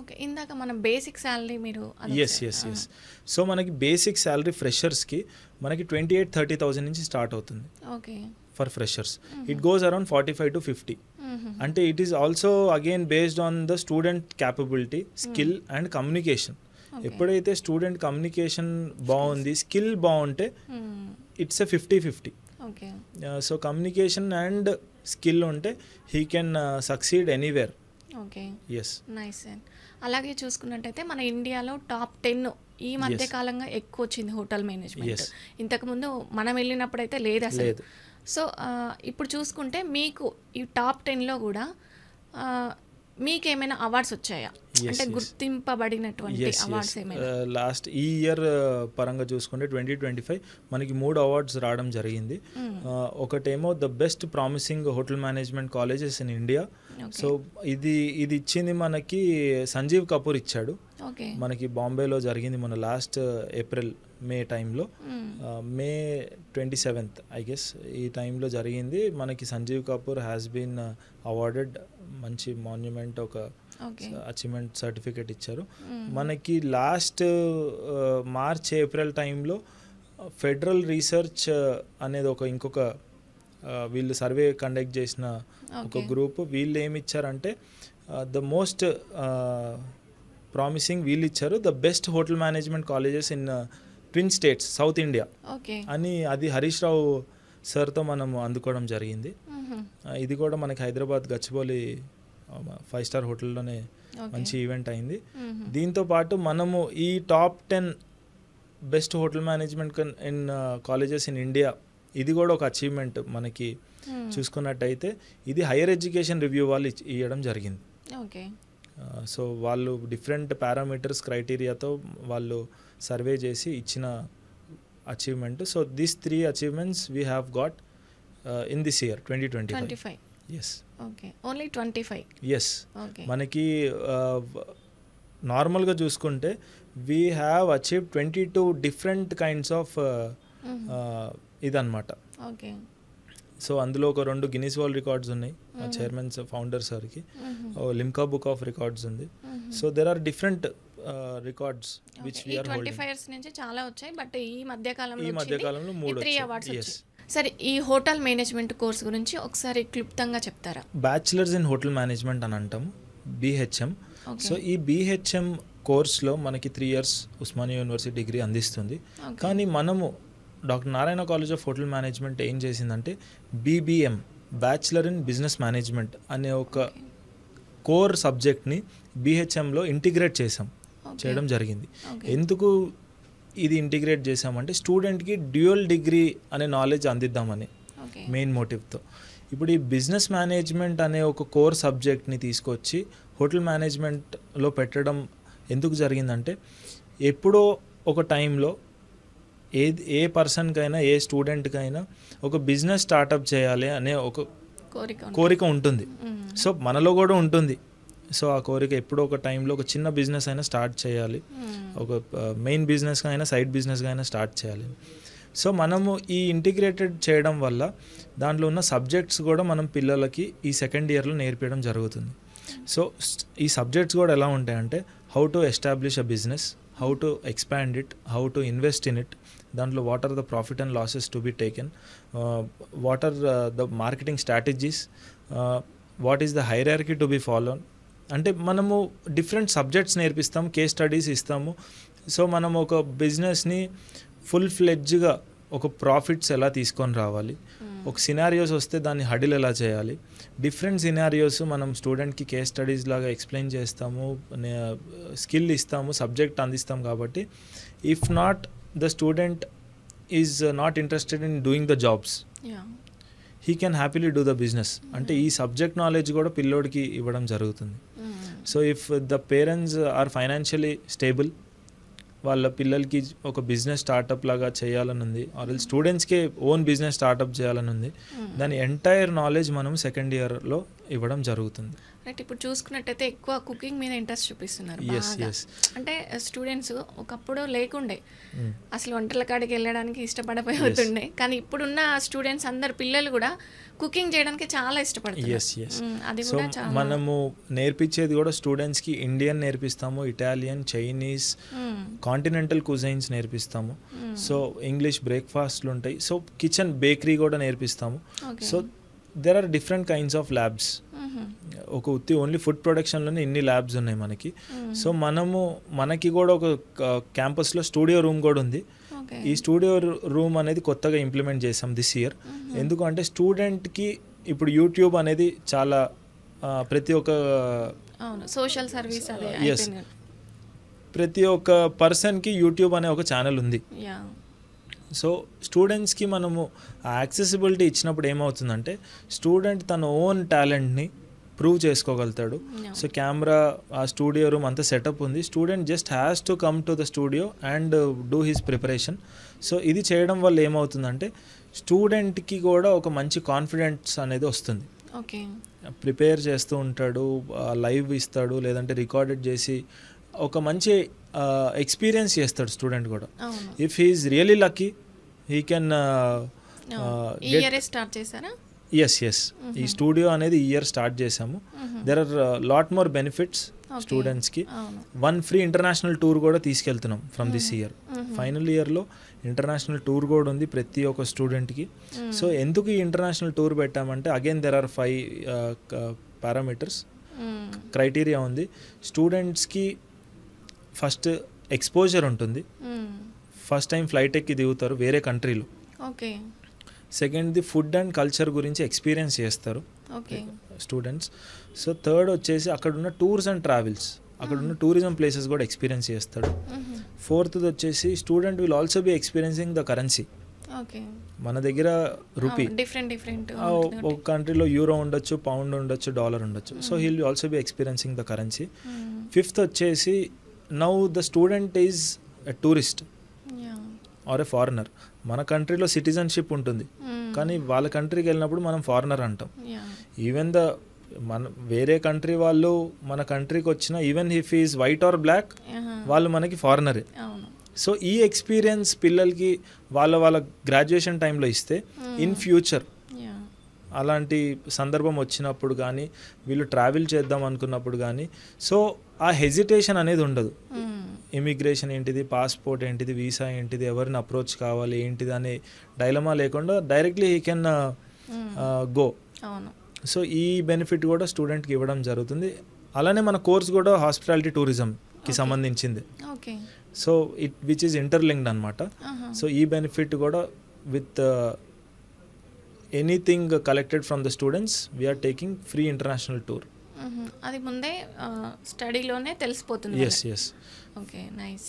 Okay. ఇందాక మనం basic salary మీరు ఎస్. సో మనకి బేసిక్ సాలరీ ఫ్రెషర్స్కి మనకి 28,30,000 నుంచి స్టార్ట్ అవుతుంది okay. For freshers. It goes around 45 to 50. అంటే it is also again based on the student capability, skill and communication. ఎప్పుడైతే స్టూడెంట్ కమ్యూనికేషన్ బాగుంది, స్కిల్ బాగుంటే it's a 50-50. Okay. So communication and skill ఉంటే he can succeed anywhere. Okay. Yes. Nice and అలాగే చూసుకున్నట్టయితే మన ఇండియాలో top 10 ఈ మధ్య కాలంగా ఎక్కువ వచ్చింది హోటల్ మేనేజ్మెంట్. ఇంతకుముందు మనం వెళ్ళినప్పుడైతే లేదు అసలు. సో ఇప్పుడు చూసుకుంటే మీకు ఈ టాప్ 10లో కూడా మీకేమైనా అవార్డ్స్ వచ్చాయా? అంటే గుర్తింపబడినటువంటి అవార్డ్స్ ఏమైనా? లాస్ట్ ఈ ఇయర్ పరంగా చూసుకుంటే 2025 మనకి 3 అవార్డ్స్ రావడం జరిగింది. ఒకటేమో the best promising hotel management colleges in India. So ఇది ఇచ్చింది మనకి సంజీవ్ కపూర్ ఇచ్చాడు. మనకి బాంబేలో జరిగింది మన లాస్ట్ మే టైంలో, మే 27th ఐ గెస్ ఈ టైంలో జరిగింది. మనకి Sanjeev Kapoor has been awarded మంచి మాన్యుమెంట్, ఒక అచీవ్మెంట్ సర్టిఫికేట్ ఇచ్చారు. మనకి లాస్ట్ మార్చ్ ఏప్రిల్ టైంలో ఫెడరల్ రీసెర్చ్ అనేది ఇంకొక వీళ్ళు సర్వే కండక్ట్ చేసిన ఒక గ్రూప్, వీళ్ళు ఏమి ఇచ్చారంటే ద మోస్ట్ ప్రామిసింగ్ వీళ్ళు ఇచ్చారు the best hotel management colleges in twin states south India అని. అది హరీష్ రావు సార్తో మనం అందుకోవడం జరిగింది. ఇది కూడా మనకి హైదరాబాద్ గచ్చిబౌలి 5-star హోటల్లోనే మంచి ఈవెంట్ అయింది. దీంతో పాటు మనము ఈ top 10 best hotel management in colleges in India, ఇది కూడా ఒక అచీవ్మెంట్ మనకి చూసుకున్నట్టయితే. ఇది హైయర్ ఎడ్యుకేషన్ రివ్యూ వాళ్ళు ఇవ్వడం జరిగింది. సో వాళ్ళు డిఫరెంట్ పారామీటర్స్ క్రైటీరియాతో వాళ్ళు సర్వే చేసి ఇచ్చిన achievement. So these 3 achievements we have got in this year 2025. Yes. Okay. Only 25? Yes. మనకి నార్మల్గా చూసుకుంటే we have achieved 22 different kinds of ఇదన్నమాట. ఓకే. సో అందులో ఒక 2 గిన్నీస్ వరల్డ్ రికార్డ్స్ ఉన్నాయి చైర్మన్ ఫౌండర్ సార్కి, లిమ్కా బుక్ ఆఫ్ రికార్డ్స్ ఉంది. So there are different records which we are holding. 25 years నుంచి చాలా వచ్చాయి, బట్ ఈ మధ్య కాలంలో 3 అవార్డ్స్ వచ్చాయి. సరే, ఈ హోటల్ మేనేజ్మెంట్ కోర్స్ గురించి ఒకసారి క్లుప్తంగా చెప్తారా? బ్యాచిలర్స్ ఇన్ హోటల్ మేనేజ్మెంట్ అని అంటాము, BHM. సో ఈ BHM కోర్స్లో మనకి 3 years ఉస్మానియా యూనివర్సిటీ డిగ్రీ అందిస్తుంది. కానీ మనము doctor Narayana college of hotel management ఏం చేసిందంటే BBM, bachelor in business management అనే ఒక కోర్ సబ్జెక్ట్ని BHMలో ఇంటిగ్రేట్ చేయడం జరిగింది. ఎందుకు ఇది ఇంటిగ్రేట్ చేసామంటే స్టూడెంట్కి డ్యూయల్ డిగ్రీ అనే నాలెడ్జ్ అందిద్దామని మెయిన్ మోటివ్తో. ఇప్పుడు ఈ బిజినెస్ మేనేజ్మెంట్ అనే ఒక కోర్ సబ్జెక్ట్ని తీసుకొచ్చి హోటల్ మేనేజ్మెంట్లో పెట్టడం ఎందుకు జరిగిందంటే, ఎప్పుడో ఒక టైంలో ఏ పర్సన్కైనా ఏ స్టూడెంట్కైనా ఒక బిజినెస్ స్టార్టప్ చేయాలి అనే ఒక కోరిక ఉంటుంది. సో మనలో కూడా ఉంటుంది. సో ఆ కోరిక ఎప్పుడో ఒక టైంలో ఒక చిన్న బిజినెస్ అయినా స్టార్ట్ చేయాలి, ఒక మెయిన్ బిజినెస్గా అయినా సైడ్ బిజినెస్గా అయినా స్టార్ట్ చేయాలి. సో మనము ఈ ఇంటిగ్రేటెడ్ చేయడం వల్ల దాంట్లో ఉన్న సబ్జెక్ట్స్ కూడా మనం పిల్లలకి ఈ సెకండ్ ఇయర్లో నేర్పించడం జరుగుతుంది. సో ఈ సబ్జెక్ట్స్ కూడా ఎలా ఉంటాయంటే how to establish a business, how to expand it, how to invest in it, దాంట్లో what are the profit and losses to be taken, what are the marketing strategies, what is the hierarchy to be followed. అంటే మనము different subjects నేర్పిస్తాము, case studies ఇస్తాము. So మనం ఒక బిజినెస్ని full ఫ్లెడ్జ్గా ఒక profits ఎలా తీసుకొని రావాలి, ఒక సినారియోస్ వస్తే దాన్ని హడిల్ ఎలా చేయాలి, డిఫరెంట్ సినారియోస్ మనం స్టూడెంట్కి కేస్ స్టడీస్ లాగా ఎక్స్ప్లెయిన్ చేస్తాము, స్కిల్ ఇస్తాము, సబ్జెక్ట్ అందిస్తాం. కాబట్టి if not the student is not interested in doing the jobs, he can happily do the business. అంటే ఈ సబ్జెక్ట్ నాలెడ్జ్ కూడా పిల్లోడికి ఇవ్వడం జరుగుతుంది. So if the parents are financially stable, వాళ్ళ పిల్లలకి ఒక బిజినెస్ స్టార్టప్ లాగా చేయాలని ఉంది, ఆర్ స్టూడెంట్స్కే ఓన్ బిజినెస్ స్టార్టప్ చేయాలని ఉంది, దాని ఎంటైర్ నాలెడ్జ్ మనం సెకండ్ ఇయర్లో ఇవ్వడం జరుగుతుంది. రైట్. ఇప్పుడు చూసుకున్నట్టయితే ఎక్కువ కుకింగ్ మీద ఇంట్రెస్ట్ చూపిస్తున్నారు Yes, బాగా. yes. అంటే స్టూడెంట్స్ ఒకప్పుడు లేకుండే, అసలు వంటల కాడికి వెళ్ళడానికి ఇష్టపడపోతుండే, కానీ ఇప్పుడున్న స్టూడెంట్స్ అందరు పిల్లలు కూడా కుకింగ్ చేయడానికి చాలా ఇష్టపడుతున్నారు. Yes yes. అది సో కూడా చాలా మనము నేర్పించేది కూడా స్టూడెంట్స్కి ఇండియన్ నేర్పిస్తాము, ఇటాలియన్, చైనీస్, కాంటినెంటల్ కుజైన్స్ నేర్పిస్తాము. సో ఇంగ్లీష్ బ్రేక్ఫాస్ట్లు ఉంటాయి. సో కిచెన్ బేకరీ కూడా నేర్పిస్తాము. So there are different kinds of labs. ఒక ఓన్లీ ఫుడ్ ప్రొడక్షన్లోనే ఇన్ని ల్యాబ్స్ ఉన్నాయి మనకి. సో మనకి కూడా ఒక క్యాంపస్లో స్టూడియో రూమ్ కూడా ఉంది. ఈ స్టూడియో రూమ్ అనేది కొత్తగా ఇంప్లిమెంట్ చేసాం దిస్ ఇయర్. ఎందుకంటే స్టూడెంట్కి ఇప్పుడు యూట్యూబ్ అనేది చాలా ప్రతి ఒక్క సోషల్ సర్వీస్ ఎస్, ప్రతి ఒక్క పర్సన్కి యూట్యూబ్ అనే ఒక ఛానల్ ఉంది. సో స్టూడెంట్స్కి మనము ఆ యాక్సెసిబిలిటీ ఇచ్చినప్పుడు ఏమవుతుందంటే స్టూడెంట్ తన ఓన్ టాలెంట్ని ప్రూవ్ చేసుకోగలుగుతాడు. సో కెమెరా, ఆ స్టూడియో రూమ్ అంతా సెటప్ ఉంది. Student just has to come to the studio and do his preparation. So ఇది చేయడం వల్ల ఏమవుతుందంటే స్టూడెంట్కి కూడా ఒక మంచి కాన్ఫిడెన్స్ అనేది వస్తుంది. ఓకే. ప్రిపేర్ చేస్తూ ఉంటాడు, లైవ్ ఇస్తాడు, లేదంటే రికార్డెడ్ చేసి ఒక మంచి ఎక్స్పీరియన్స్ చేస్తాడు స్టూడెంట్ కూడా. If he is really lucky he can start చేశారా? Yes yes. ఈ స్టూడియో అనేది ఈ ఇయర్ స్టార్ట్ చేసాము. There are lot more benefits స్టూడెంట్స్కి. 1 ఫ్రీ ఇంటర్నేషనల్ టూర్ కూడా తీసుకెళ్తున్నాం ఫ్రమ్ దిస్ ఇయర్. ఫైనల్ ఇయర్లో ఇంటర్నేషనల్ టూర్ కూడా ఉంది ప్రతి ఒక్క స్టూడెంట్కి. సో ఎందుకు ఈ ఇంటర్నేషనల్ టూర్ పెట్టామంటే again there are 5 parameters, criteria ఉంది. స్టూడెంట్స్కి ఫస్ట్ ఎక్స్పోజర్ ఉంటుంది. ఫస్ట్ టైం ఫ్లైట్ ఎక్కి దిగుతారు వేరే కంట్రీలో. ఓకే. సెకండ్ది ఫుడ్ అండ్ కల్చర్ గురించి ఎక్స్పీరియన్స్ చేస్తారు స్టూడెంట్స్. సో థర్డ్ వచ్చేసి అక్కడ ఉన్న టూర్స్ అండ్ ట్రావెల్స్, అక్కడ ఉన్న టూరిజం ప్లేసెస్ కూడా ఎక్స్పీరియన్స్ చేస్తాడు. ఫోర్త్ది వచ్చేసి student will also be experiencing the currency. మన దగ్గర రూపీ, ఒక కంట్రీలో యూరో ఉండొచ్చు, పౌండ్ ఉండొచ్చు, డాలర్ ఉండొచ్చు. So he'll also be experiencing the currency. Fifth వచ్చేసి now the student is a tourist or a foreigner. మన కంట్రీలో సిటిజన్షిప్ ఉంటుంది, కానీ వాళ్ళ కంట్రీకి వెళ్ళినప్పుడు మనం ఫారినర్ అంటాం. ఈవెన్ మన వేరే కంట్రీ వాళ్ళు మన కంట్రీకి వచ్చిన, even if is white or black, వాళ్ళు మనకి ఫారినరే. సో ఈ ఎక్స్పీరియన్స్ పిల్లలకి వాళ్ళ గ్రాడ్యుయేషన్ టైంలో ఇస్తే ఇన్ ఫ్యూచర్ అలాంటి సందర్భం వచ్చినప్పుడు కానీ, వీళ్ళు ట్రావెల్ చేద్దాం అనుకున్నప్పుడు కానీ, సో ఆ హెజిటేషన్ అనేది ఉండదు. ఇమిగ్రేషన్ ఏంటిది, పాస్పోర్ట్ ఏంటిది, వీసా ఏంటిది, ఎవరిని అప్రోచ్ కావాలి ఏంటిది అనే డైలమా లేకుండా directly he can go. So ఈ బెనిఫిట్ కూడా స్టూడెంట్కి ఇవ్వడం జరుగుతుంది. అలానే మన కోర్స్ కూడా హాస్పిటాలిటీ టూరిజంకి సంబంధించింది. సో విచ్ ఈజ్ ఇంటర్లింక్డ్ అనమాట. సో ఈ బెనిఫిట్ కూడా with anything collected from the students we're taking free international tour. అది ముందే స్టడీలోనే తెలిసిపోతుంది. Yes yes. Okay, nice.